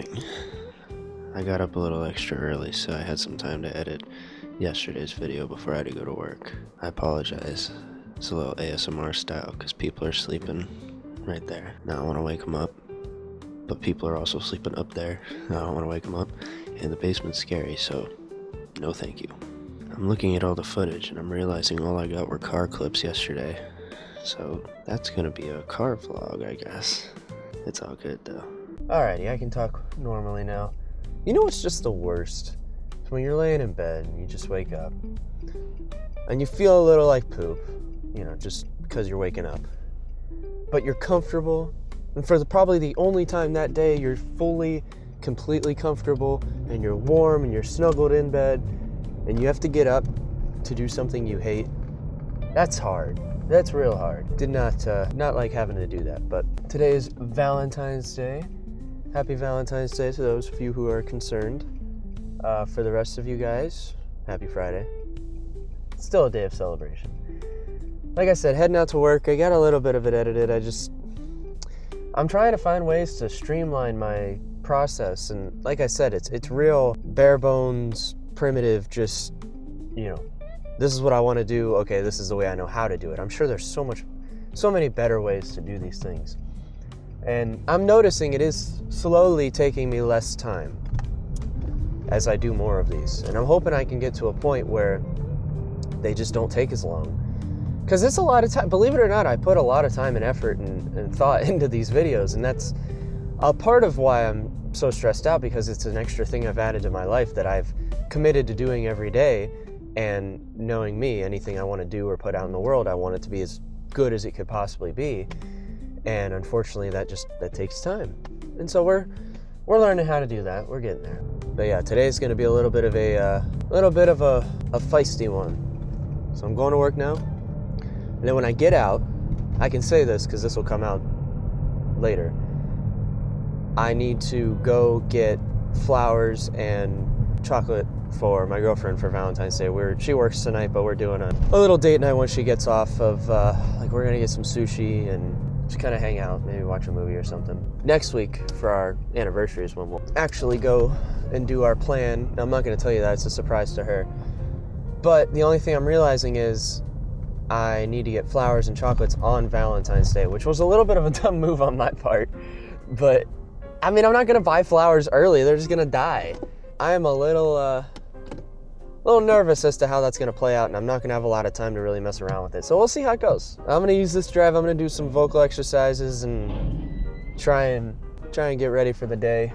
morning. I got up a little extra early so I had some time to edit yesterday's video before I had to go to work. I apologize. It's a little ASMR style because people are sleeping right there. Now I want to wake them up, but people are also sleeping up there. I don't want to wake them up, and the basement's scary, so no thank you. I'm looking at all the footage and I'm realizing all I got were car clips yesterday. So that's gonna be a car vlog, I guess. It's all good though. Alrighty, I can talk normally now. You know what's just the worst? It's when you're laying in bed and you just wake up and you feel a little like poop, you know, just because you're waking up. But you're comfortable, and for probably the only time that day you're fully, completely comfortable, and you're warm and you're snuggled in bed, and you have to get up to do something you hate. That's hard. That's real hard. Did not like having to do that, but today is Valentine's Day. Happy Valentine's Day to those of you who are concerned. For the rest of you guys, happy Friday. It's still a day of celebration. Like I said, heading out to work. I got a little bit of it edited. I'm trying to find ways to streamline my process, and like I said, it's real bare bones, primitive, just, you know, this is what I want to do. Okay, this is the way I know how to do it. I'm sure there's so many better ways to do these things. And I'm noticing it is slowly taking me less time as I do more of these. And I'm hoping I can get to a point where they just don't take as long. Because it's a lot of time. Believe it or not, I put a lot of time and effort and thought into these videos. And that's a part of why I'm so stressed out, because it's an extra thing I've added to my life that I've committed to doing every day. And knowing me, anything I want to do or put out in the world, I want it to be as good as it could possibly be. And unfortunately, that takes time. And so we're learning how to do that. We're getting there. But yeah, today's going to be a little bit of a feisty one. So I'm going to work now. And then when I get out, I can say this because this will come out later. I need to go get flowers and chocolate for my girlfriend for Valentine's Day. She works tonight, but we're doing a little date night when she gets off of, like, we're gonna get some sushi and just kind of hang out, maybe watch a movie or something. Next week for our anniversary is when we'll actually go and do our plan. Now, I'm not gonna tell you that, it's a surprise to her. But the only thing I'm realizing is I need to get flowers and chocolates on Valentine's Day, which was a little bit of a dumb move on my part. But, I mean, I'm not gonna buy flowers early, they're just gonna die. I am a little nervous as to how that's going to play out, and I'm not going to have a lot of time to really mess around with it. So we'll see how it goes. I'm going to use this drive. I'm going to do some vocal exercises and try and get ready for the day,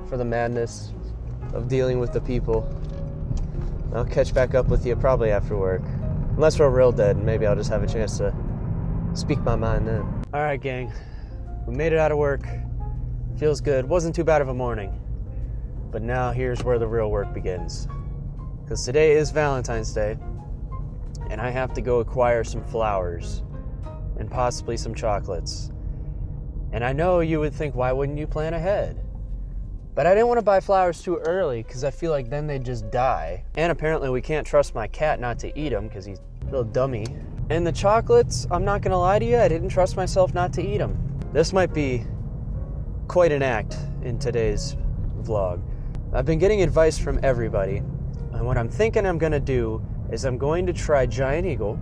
for the madness of dealing with the people. I'll catch back up with you probably after work. Unless we're real dead, and maybe I'll just have a chance to speak my mind then. All right, gang. We made it out of work. Feels good. Wasn't too bad of a morning. But now here's where the real work begins. Because today is Valentine's Day, and I have to go acquire some flowers and possibly some chocolates. And I know you would think, why wouldn't you plan ahead? But I didn't want to buy flowers too early because I feel like then they'd just die. And apparently we can't trust my cat not to eat them because he's a little dummy. And the chocolates, I'm not going to lie to you, I didn't trust myself not to eat them. This might be quite an act in today's vlog. I've been getting advice from everybody, and what I'm thinking I'm going to do is I'm going to try Giant Eagle,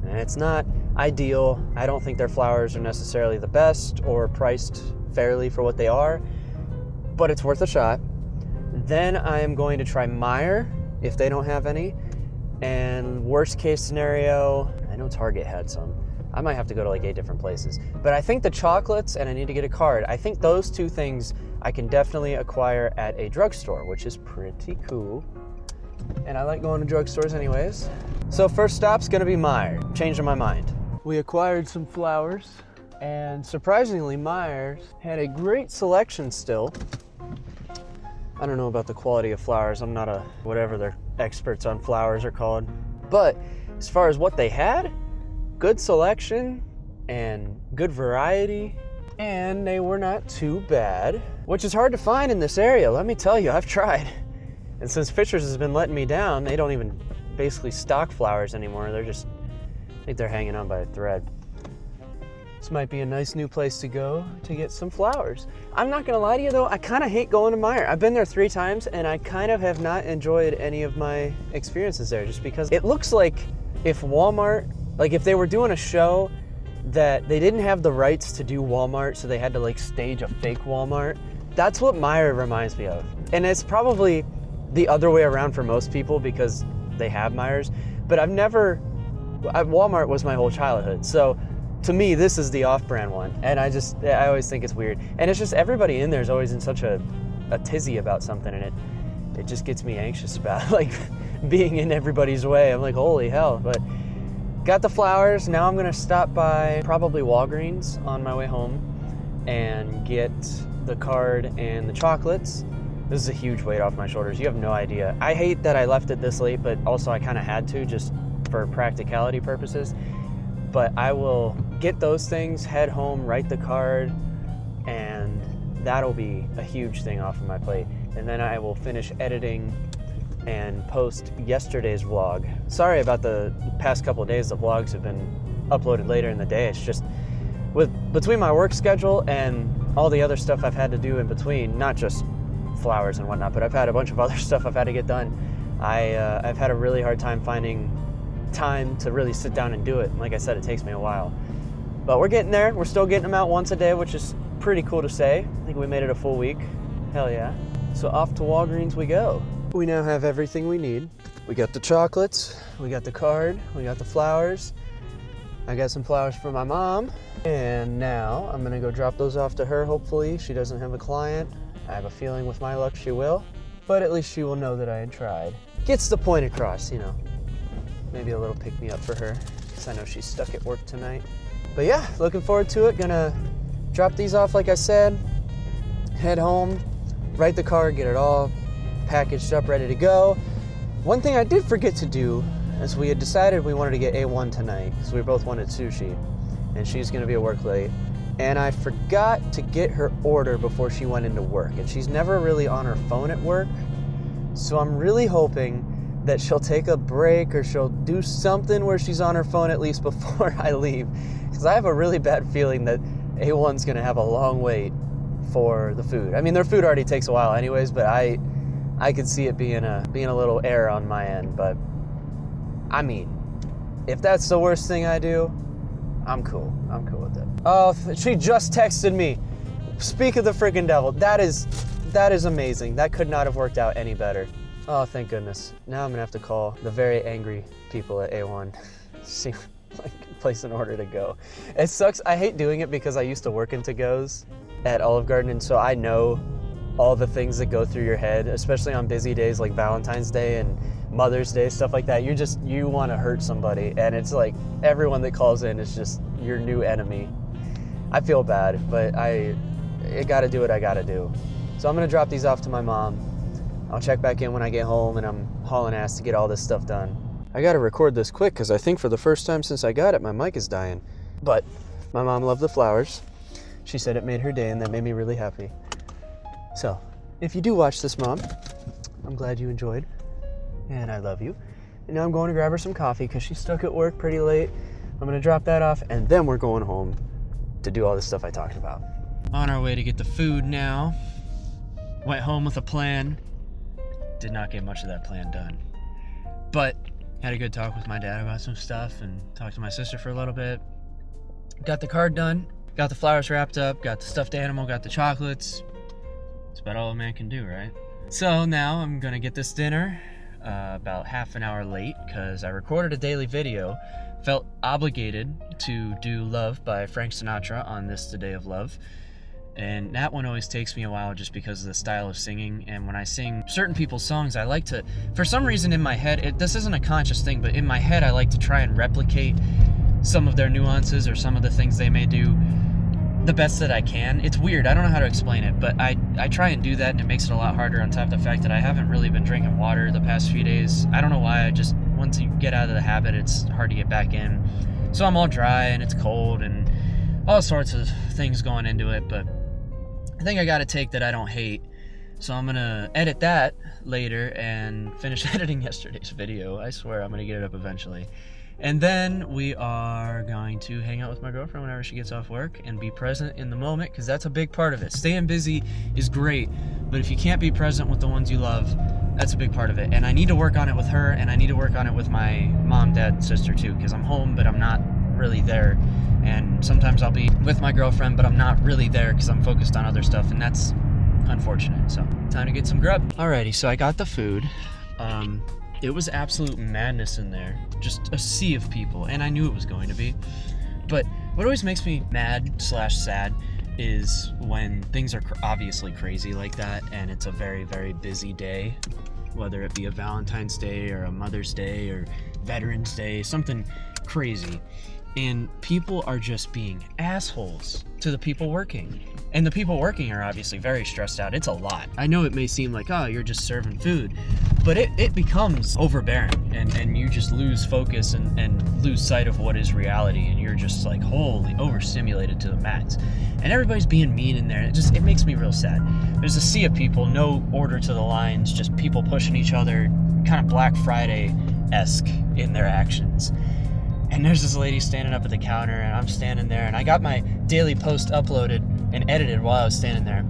and it's not ideal. I don't think their flowers are necessarily the best or priced fairly for what they are, but it's worth a shot. Then I am going to try Meyer, if they don't have any, and worst case scenario, I know Target had some. I might have to go to like 8 different places. But I think the chocolates, and I need to get a card, I think those two things I can definitely acquire at a drugstore, which is pretty cool. And I like going to drugstores anyways. So first stop's gonna be Meijer. Changing my mind. We acquired some flowers, and surprisingly Meijer had a great selection still. I don't know about the quality of flowers. I'm not whatever their experts on flowers are called. But as far as what they had, good selection and good variety, and they were not too bad, which is hard to find in this area. Let me tell you, I've tried. And since Fisher's has been letting me down, they don't even basically stock flowers anymore. They're just, I think they're hanging on by a thread. This might be a nice new place to go to get some flowers. I'm not gonna lie to you though, I kind of hate going to Meijer. I've been there 3 times and I kind of have not enjoyed any of my experiences there just because it looks like if Walmart, like if they were doing a show that they didn't have the rights to do Walmart, so they had to like stage a fake Walmart. That's what Meijer reminds me of. And it's probably the other way around for most people because they have Meijers, but Walmart was my whole childhood. So to me, this is the off-brand one. And I always think it's weird. And it's just everybody in there is always in such a tizzy about something, and it just gets me anxious about like being in everybody's way. I'm like, holy hell. But got the flowers. Now I'm gonna stop by probably Walgreens on my way home and get the card and the chocolates. This is a huge weight off my shoulders. You have no idea. I hate that I left it this late, but also I kind of had to just for practicality purposes. But I will get those things, head home, write the card, and that'll be a huge thing off of my plate. And then I will finish editing and post yesterday's vlog. Sorry about the past couple of days. The vlogs have been uploaded later in the day. It's just between my work schedule and all the other stuff I've had to do in between, not just flowers and whatnot, but I've had a bunch of other stuff I've had to get done. I've had a really hard time finding time to really sit down and do it. Like I said, it takes me a while. But we're getting there. We're still getting them out once a day, which is pretty cool to say. I think we made it a full week. Hell yeah. So off to Walgreens we go. We now have everything we need. We got the chocolates, we got the card, we got the flowers. I got some flowers for my mom. And now I'm gonna go drop those off to her, hopefully. She doesn't have a client. I have a feeling with my luck she will, but at least she will know that I had tried. Gets the point across, you know. Maybe a little pick-me-up for her, because I know she's stuck at work tonight. But yeah, looking forward to it. Gonna drop these off like I said, head home, write the card, get it all packaged up, ready to go. One thing I did forget to do is we had decided we wanted to get A1 tonight, because we both wanted sushi, and she's gonna be at work late. And I forgot to get her order before she went into work, and she's never really on her phone at work. So I'm really hoping that she'll take a break or she'll do something where she's on her phone at least before I leave. Because I have a really bad feeling that A1's gonna have a long wait for the food. I mean, their food already takes a while anyways, but I could see it being a little error on my end. But I mean, if that's the worst thing I do, I'm cool. I'm cool with it. Oh, she just texted me. Speak of the freaking devil. That is amazing. That could not have worked out any better. Oh, thank goodness. Now I'm gonna have to call the very angry people at A1. See, like, place an order to go. It sucks. I hate doing it because I used to work in to-go's at Olive Garden, and so I know all the things that go through your head, especially on busy days like Valentine's Day and Mother's Day, stuff like that. You want to hurt somebody, and it's like everyone that calls in is just your new enemy. I feel bad, but I gotta do what I gotta do. So I'm gonna drop these off to my mom. I'll check back in when I get home, and I'm hauling ass to get all this stuff done. I gotta record this quick because I think for the first time since I got it, my mic is dying. But my mom loved the flowers. She said it made her day, and that made me really happy. So if you do watch this, Mom, I'm glad you enjoyed, and I love you. And now I'm going to grab her some coffee because she's stuck at work pretty late. I'm gonna drop that off, and then we're going home to do all this stuff I talked about. On our way to get the food now. Went home with a plan. Did not get much of that plan done. But had a good talk with my dad about some stuff and talked to my sister for a little bit. Got the card done. Got the flowers wrapped up. Got the stuffed animal. Got the chocolates. That's about all a man can do, right? So now I'm gonna get this dinner about half an hour late because I recorded a daily video. Felt obligated to do Love by Frank Sinatra on this the day of love. And that one always takes me a while just because of the style of singing. And when I sing certain people's songs, I like to, for some reason in my head, this isn't a conscious thing, but in my head I like to try and replicate some of their nuances or some of the things they may do the best that I can. It's weird, I don't know how to explain it, but I try and do that, and it makes it a lot harder on top of the fact that I haven't really been drinking water the past few days. I don't know why, once you get out of the habit, it's hard to get back in. So I'm all dry and it's cold and all sorts of things going into it, but I think I got a take that I don't hate, so I'm gonna edit that later and finish editing yesterday's video. I swear I'm gonna get it up eventually. And then we are going to hang out with my girlfriend whenever she gets off work and be present in the moment, because that's a big part of it. Staying busy is great, but if you can't be present with the ones you love, that's a big part of it. And I need to work on it with her, and I need to work on it with my mom, dad, and sister too, because I'm home, but I'm not really there. And sometimes I'll be with my girlfriend, but I'm not really there because I'm focused on other stuff, and that's unfortunate. So time to get some grub. Alrighty, so I got the food. It was absolute madness in there, just a sea of people, and I knew it was going to be. But what always makes me mad / sad is when things are obviously crazy like that, and it's a very, very busy day, whether it be a Valentine's Day or a Mother's Day or Veterans Day, something crazy, and people are just being assholes to the people working. And the people working are obviously very stressed out. It's a lot. I know it may seem like, oh, you're just serving food, but it becomes overbearing, and you just lose focus and lose sight of what is reality, and you're just like, holy, overstimulated to the max. And everybody's being mean in there. It makes me real sad. There's a sea of people, no order to the lines, just people pushing each other, kind of Black Friday-esque in their actions. And there's this lady standing up at the counter, and I'm standing there, and I got my daily post uploaded and edited while I was standing there.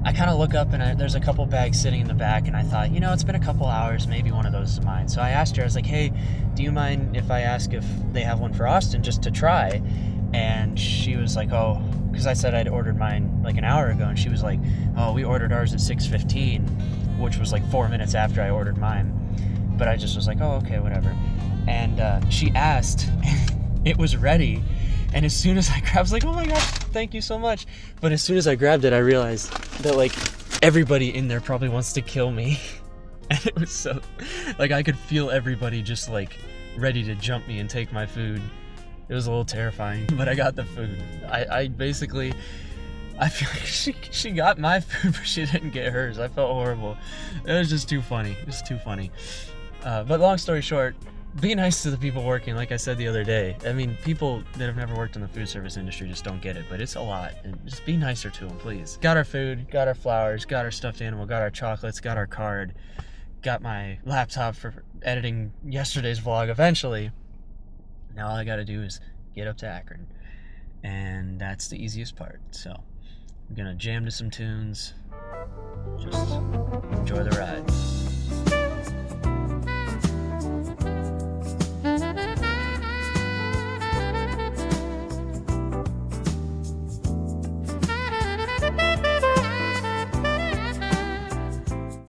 I kind of look up, and there's a couple bags sitting in the back, and I thought, it's been a couple hours, maybe one of those is mine. So I asked her, I was like, hey, do you mind if I ask if they have one for Austin just to try? And she was like, oh, because I said I'd ordered mine like an hour ago, and she was like, oh, we ordered ours at 6:15, which was like 4 minutes after I ordered mine. But I just was like, oh, okay, whatever. And she asked, and it was ready. And as soon as I grabbed, I was like, oh my gosh, thank you so much. But as soon as I grabbed it, I realized that like everybody in there probably wants to kill me. And it was so, like, I could feel everybody just like ready to jump me and take my food. It was a little terrifying, but I got the food. I basically, I feel like she got my food, but she didn't get hers. I felt horrible. It was just too funny. It was too funny. But long story short, be nice to the people working, like I said the other day. I mean, people that have never worked in the food service industry just don't get it, but it's a lot. And just be nicer to them, please. Got our food, got our flowers, got our stuffed animal, got our chocolates, got our card, got my laptop for editing yesterday's vlog eventually. Now all I gotta do is get up to Akron. And that's the easiest part. So I'm gonna jam to some tunes. Just enjoy the ride.